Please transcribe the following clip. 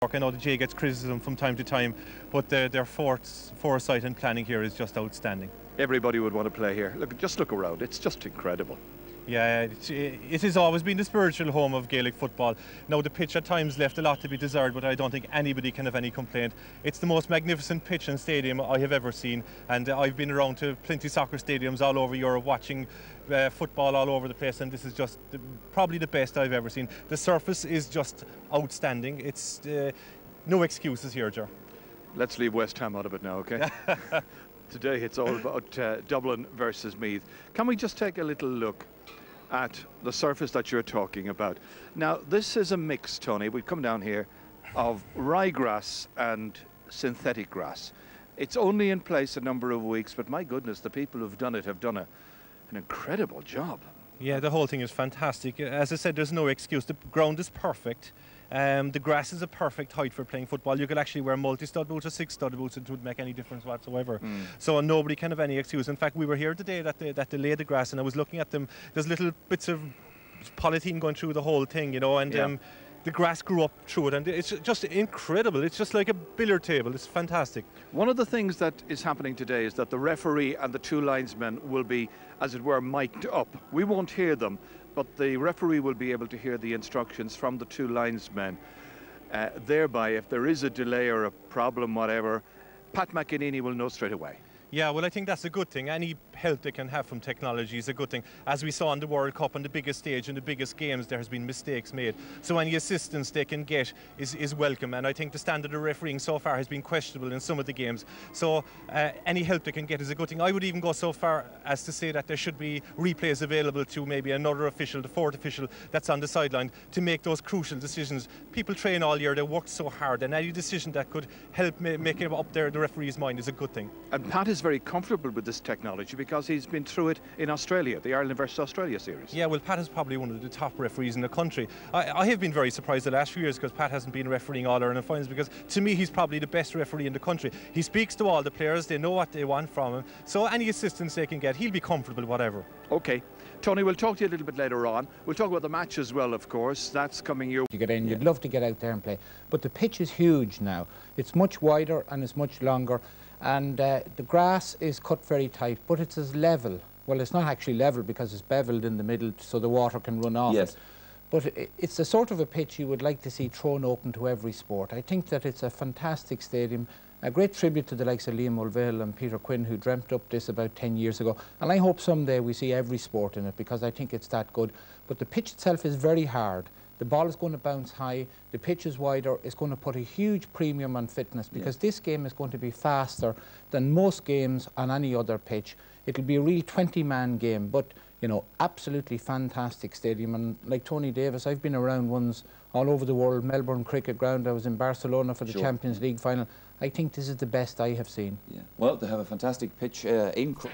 I know the J gets criticism from time to time, but their foresight and planning here is just outstanding. Everybody would want to play here. Just look around. It's just incredible. Yeah, it has always been the spiritual home of Gaelic football. Now, the pitch at times left a lot to be desired, but I don't think anybody can have any complaint. It's the most magnificent pitch and stadium I have ever seen, and I've been around to plenty soccer stadiums all over Europe watching football all over the place, and this is just probably the best I've ever seen. The surface is just outstanding. It's no excuses here, Ger. Let's leave West Ham out of it now, okay? Today it's all about Dublin versus Meath. Can we just take a little look at the surface that you're talking about? Now, this is a mix, Tony, we've come down here, of ryegrass and synthetic grass. It's only in place a number of weeks, but my goodness, the people who've done it have done an incredible job. Yeah, the whole thing is fantastic. As I said, there's no excuse. The ground is perfect. The grass is a perfect height for playing football. You could actually wear multi-stud boots or 6-stud boots, and it wouldn't make any difference whatsoever. So nobody can have any excuse. In fact, we were here today that they laid the grass, and I was looking at them. There's little bits of polythene going through the whole thing, you know, and the grass grew up through it, and it's just incredible. It's just like a billiard table. It's fantastic. One of the things that is happening today is that the referee and the two linesmen will be, as it were, mic'd up. We won't hear them, but the referee will be able to hear the instructions from the two linesmen. Thereby, if there is a delay or a problem, whatever, Pat McEnany will know straight away. Yeah, well, I think that's a good thing. Any help they can have from technology is a good thing. As we saw in the World Cup, on the biggest stage, in the biggest games, there has been mistakes made. So any assistance they can get is welcome. And I think the standard of refereeing so far has been questionable in some of the games. So any help they can get is a good thing. I would even go so far as to say that there should be replays available to maybe another official, the fourth official that's on the sideline, to make those crucial decisions. People train all year, they work so hard, and any decision that could help make it up there, the referee's mind, is a good thing. And Pat is very comfortable with this technology because he's been through it in Australia, the Ireland versus Australia series. Yeah, well, Pat is probably one of the top referees in the country. I have been very surprised the last few years because Pat hasn't been refereeing all Ireland finals, because to me he's probably the best referee in the country. He speaks to all the players, they know what they want from him, so any assistance they can get, he'll be comfortable whatever. Okay. Tony, we'll talk to you a little bit later on. We'll talk about the match as well, of course. That's coming your way. You get in, you'd love to get out there and play. But the pitch is huge now. It's much wider and it's much longer. And the grass is cut very tight, but it's as level. Well, it's not actually level because it's beveled in the middle so the water can run off it. But it's the sort of a pitch you would like to see thrown open to every sport. I think that it's a fantastic stadium. A great tribute to the likes of Liam Mulville and Peter Quinn, who dreamt up this about 10 years ago. And I hope someday we see every sport in it, because I think it's that good. But the pitch itself is very hard. The ball is going to bounce high. The pitch is wider. It's going to put a huge premium on fitness, because this game is going to be faster than most games on any other pitch. It'll be a real 20-man game, but, you know, absolutely fantastic stadium. And like Tony Davis, I've been around ones all over the world, Melbourne Cricket Ground. I was in Barcelona for the Champions League final. I think this is the best I have seen. Yeah. Well, they have a fantastic pitch in Croke.